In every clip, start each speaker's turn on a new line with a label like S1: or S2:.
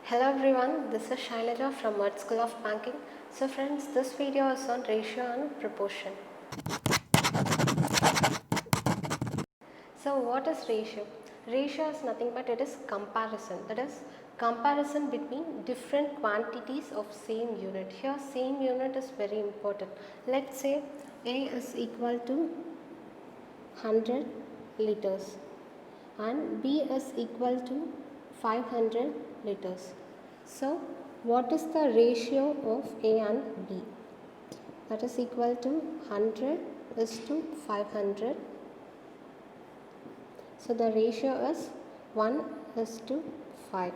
S1: Hello everyone, this is Shailaja from Mud School of Banking. So friends, this video is on ratio and proportion. So what is ratio? Ratio is nothing but it is comparison. That is comparison between different quantities of same unit. Here same unit is very important. Let's say A is equal to 100 liters and B is equal to 500 liters. So what is the ratio of A and B? That is equal to 100 is to 500. So the ratio is 1 is to 5.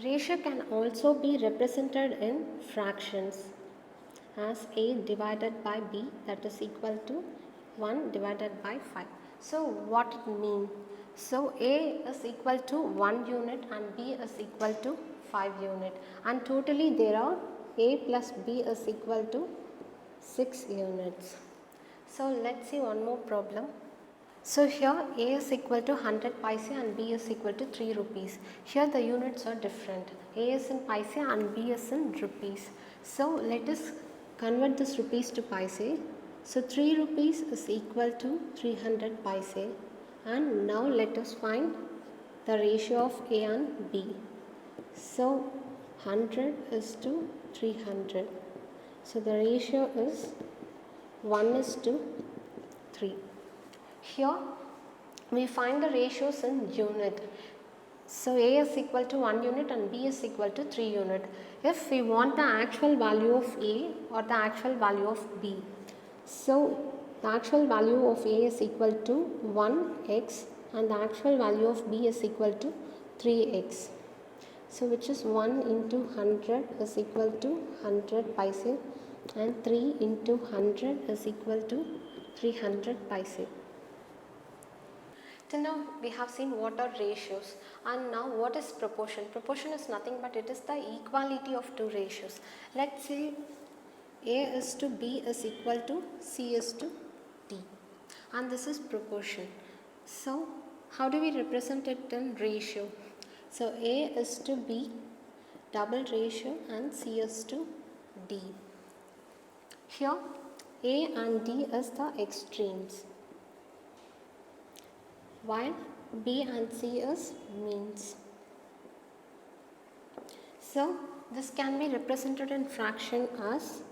S1: Ratio can also be represented in fractions as A divided by B, that is equal to 1 divided by 5. So what it means? So A is equal to 1 unit and B is equal to 5 unit, and totally there are A plus B is equal to 6 units. So let's see one more problem. So here A is equal to 100 paise and B is equal to 3 rupees. Here the units are different. A is in paise and B is in rupees. So let us convert this rupees to paise. So 3 rupees is equal to 300 paise, and now let us find the ratio of A and B. So 100 is to 300. So the ratio is 1 is to 3. Here we find the ratios in unit. So A is equal to 1 unit and B is equal to 3 unit. If we want the actual value of A or the actual value of B, so the actual value of A is equal to 1x and the actual value of B is equal to 3x. So which is 1 into 100 is equal to 100 paise and 3 into 100 is equal to 300 paise. Till now we have seen what are ratios, and now what is proportion. Proportion is nothing but it is the equality of two ratios. Let's say A is to B is equal to C is to D, and this is proportion. So how do we represent it in ratio? So A is to B double ratio and C is to D. Here A and D is the extremes, while B and C is means. So this can be represented in fraction as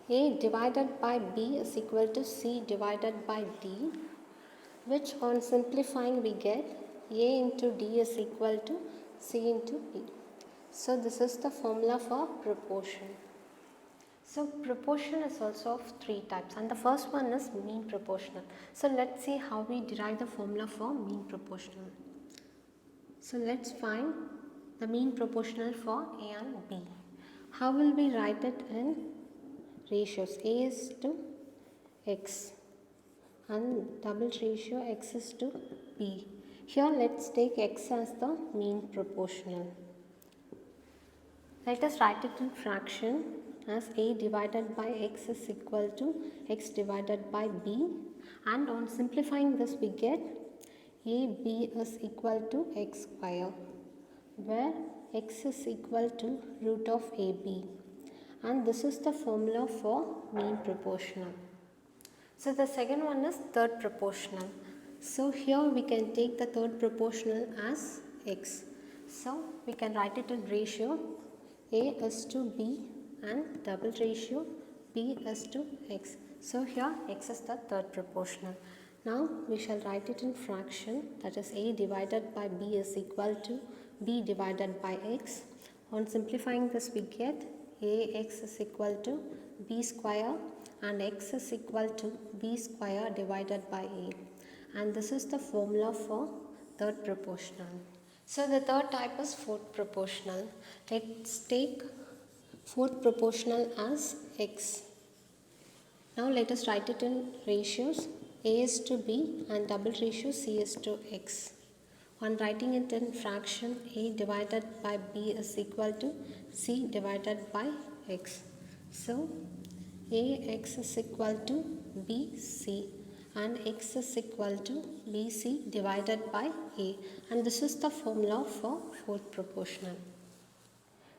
S1: A divided by B is equal to C divided by D, which on simplifying we get A into D is equal to C into B. So this is the formula for proportion. So proportion is also of three types, and the first one is mean proportional. So let's see how we derive the formula for mean proportional. So let's find the mean proportional for A and B. How will we write it in ratios? A is to X and double ratio X is to B. Here let's take X as the mean proportional. Let us write it in fraction as A divided by X is equal to X divided by B, and on simplifying this we get AB is equal to X square, where X is equal to root of AB, and this is the formula for mean proportional. So the second one is third proportional. So here we can take the third proportional as X. So we can write it in ratio A is to B and double ratio B is to X. So here X is the third proportional. Now we shall write it in fraction, that is A divided by B is equal to B divided by X. On simplifying this we get AX is equal to B square and X is equal to B square divided by A, and this is the formula for third proportional. So the third type is fourth proportional. Let's take fourth proportional as X. Now let us write it in ratios. A is to B and double ratio C is to X. On writing it in fraction, A divided by B is equal to C divided by X. So AX is equal to BC, and x is equal to BC divided by A, and this is the formula for fourth proportional.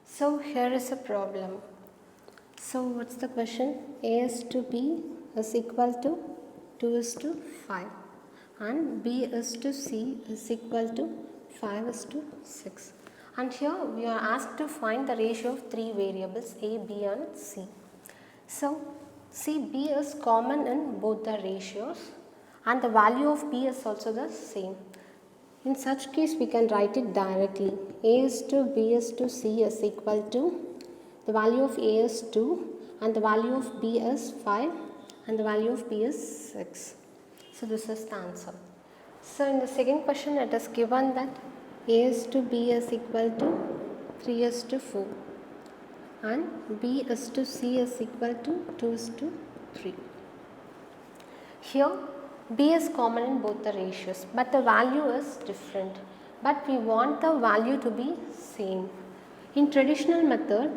S1: So here is a problem. So what's the question? A is to B is equal to 2 is to 5 and B is to C is equal to 5 is to 6. And here we are asked to find the ratio of three variables A, B and C. So see, B is common in both the ratios and the value of B is also the same. In such case we can write it directly. A is to B is to C is equal to, the value of A is 2 and the value of B is 5 and the value of B is 6. So this is the answer. So in the second question it is given that A is to B is equal to 3 is to 4 and B is to C is equal to 2 is to 3. Here B is common in both the ratios but the value is different, but we want the value to be same. In traditional method,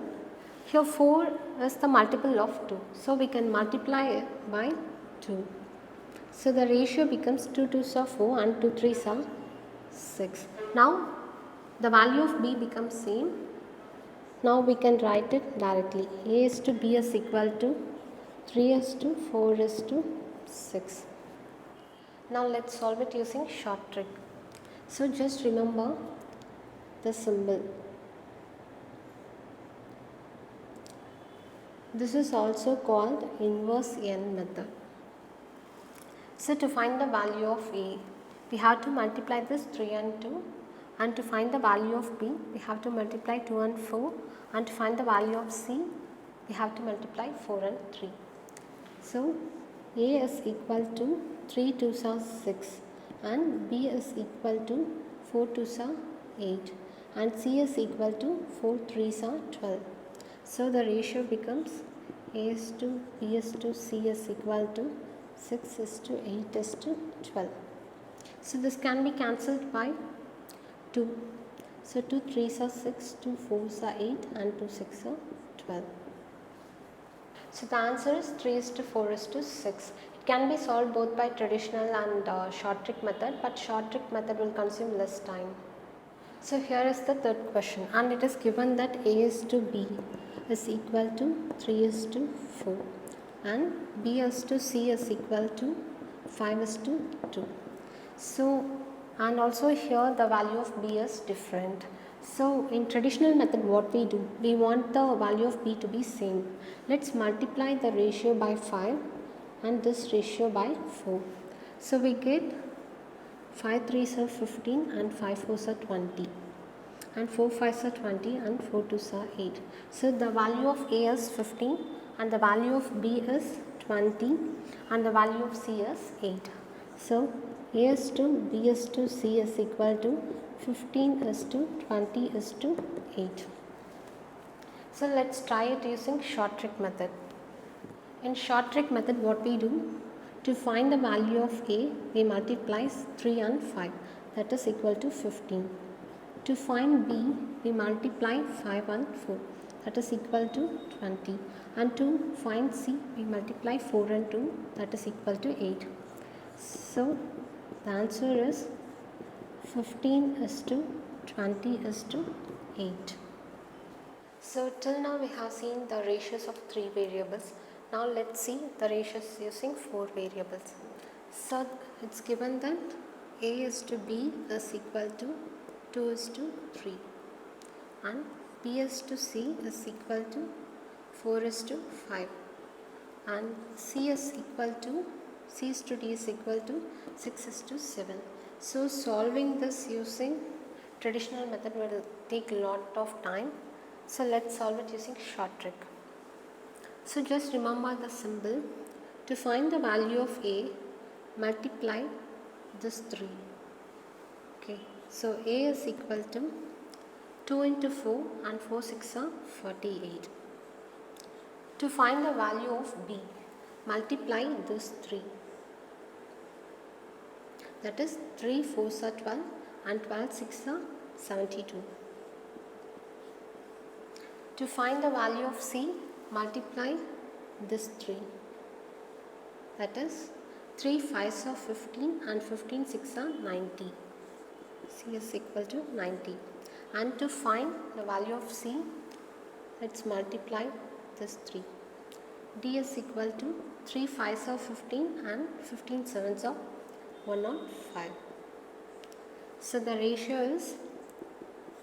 S1: here 4 is the multiple of 2, so we can multiply it by 2. So the ratio becomes 2 2s are 4 and 2 3s are 6. Now the value of B becomes same. Now we can write it directly. A is to B is equal to 3 is to 4 is to 6. Now let's solve it using short trick. So just remember the symbol. This is also called inverse n method. So to find the value of A, we have to multiply this 3 and 2, and to find the value of B, we have to multiply 2 and 4, and to find the value of C, we have to multiply 4 and 3. So A is equal to 3 2s are 6 and B is equal to 4 2s are 8 and C is equal to 4 3s are 12. So the ratio becomes A is to B is to C is equal to 6 is to 8 is to 12. So this can be cancelled by 2. So 2 3s are 6, 2 4s are 8 and 2 6 are 12. So the answer is 3 is to 4 is to 6. It can be solved both by traditional and short trick method, but short trick method will consume less time. So here is the third question and it is given that A is to B is equal to 3 is to 4 and B is to C is equal to 5 is to 2. So and also here the value of B is different. So in traditional method what we do, we want the value of B to be same. Let's multiply the ratio by 5 and this ratio by 4. So we get 5 3s are 15 and 5 4s are 20 and 4 5s are 20 and 4 2s are 8. So the value of A is 15 and the value of B is 20 and the value of C is 8. So A is to B is to C is equal to 15 is to 20 is to 8. So let's try it using short trick method. In short trick method what we do, to find the value of A, we multiply 3 and 5, that is equal to 15. To find B, we multiply 5 and 4, that is equal to 20. And to find C, we multiply 4 and 2, that is equal to 8. So the answer is 15 is to 20 is to 8. So till now we have seen the ratios of 3 variables. Now let's see the ratios using 4 variables. So it's given that A is to B is equal to 2 is to 3 and B is to C is equal to 4 is to 5 and C is to D is equal to 6 is to 7. So solving this using traditional method will take a lot of time. So let's solve it using short trick. So just remember the symbol. To find the value of A, multiply this 3. Okay. So A is equal to 2 into 4 and 4 6 are 48. To find the value of B, multiply this 3. That is 3 4s are 12 and 12 6 are 72. To find the value of C, multiply this 3. That is 3 5s are 15 and 15 6 are 90. C is equal to 90. And to find the value of C, let's multiply this 3. D is equal to 3 5s are 15 and 15 7s are 105. So the ratio is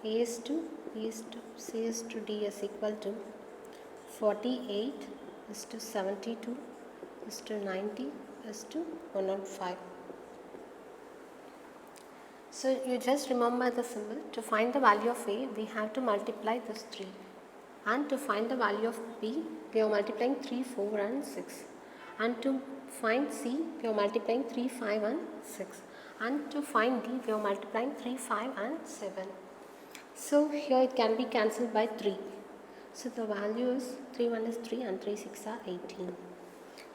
S1: A is to B is to C is to D is equal to 48 is to 72 is to 90 is to 105. So you just remember the symbol. To find the value of A, we have to multiply this 3. And to find the value of B, we are multiplying 3, 4 and 6. And to find C, we are multiplying 3, 5 and 6. And to find D, we are multiplying 3, 5 and 7. So here it can be cancelled by 3. So the value is 3 1 is 3 and 3 6 are 18.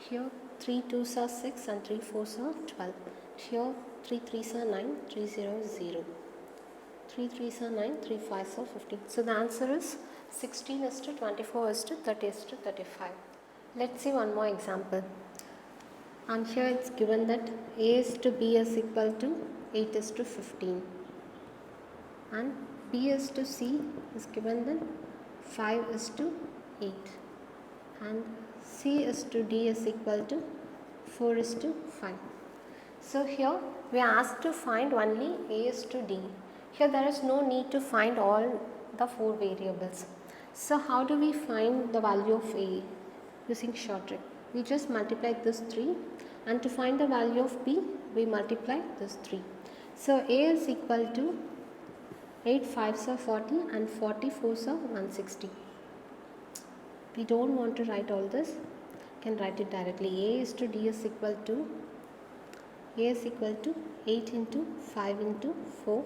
S1: Here 3 2s are 6 and 3 4s are 12. Here 3 3s are 9, 3 0 0. 3 3s are 9, 3 5s are 15. So the answer is 16 is to 24 is to 30 is to 35. Let's see one more example. And here it's given that A is to B is equal to 8 is to 15. And B is to C is given that 5 is to 8. And C is to D is equal to 4 is to 5. So here we are asked to find only A is to D. Here there is no need to find all the 4 variables. So how do we find the value of A? Using short trick. We just multiply this 3, and to find the value of B, we multiply this 3. So A is equal to 8 5s are 40 and 40 4s are 160. We don't want to write all this. You can write it directly. A is to D is equal to 8 into 5 into 4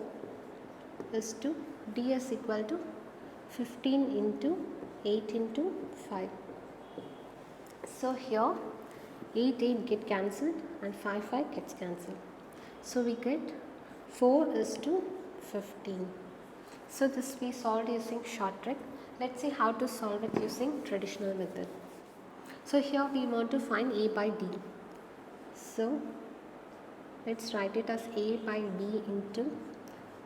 S1: is to D is equal to 15 into 8 into 5. So here 8 get cancelled and 5 gets cancelled. So we get 4 is to 15. So this we solved using short trick. Let's see how to solve it using traditional method. So here we want to find A by D. So let's write it as A by B into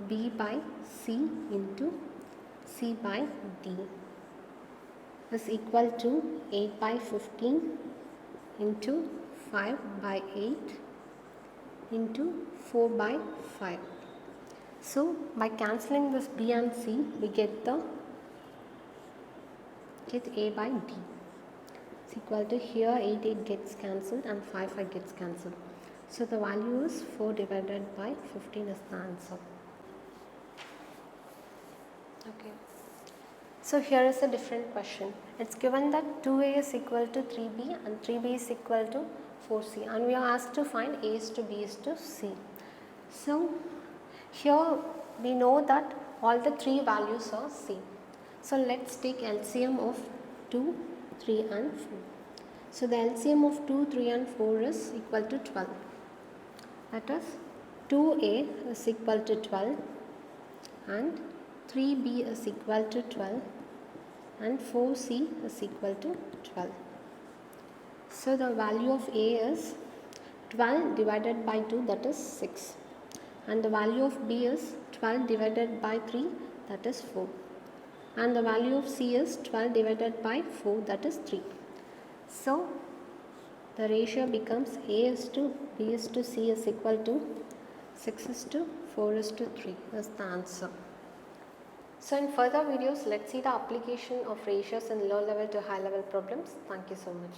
S1: B by C into C by D is equal to 8 by 15 into 5 by 8 into 4 by 5. So by cancelling this B and C, we get A by D. It's equal to here 8 gets cancelled and 5 gets cancelled. So the value is 4 divided by 15 is the answer. Okay. So here is a different question. It's given that 2A is equal to 3B and 3B is equal to 4C, and we are asked to find A is to B is to C. So here we know that all the 3 values are same. So let's take LCM of 2, 3 and 4. So the LCM of 2, 3 and 4 is equal to 12. That is 2A is equal to 12 and 3B is equal to 12 and 4C is equal to 12. So the value of A is 12 divided by 2, that is 6. And the value of B is 12 divided by 3, that is 4. And the value of C is 12 divided by 4, that is 3. So the ratio becomes A is to B is to C is equal to 6 is to 4 is to 3. That's the answer. So in further videos, let's see the application of ratios in low level to high level problems. Thank you so much.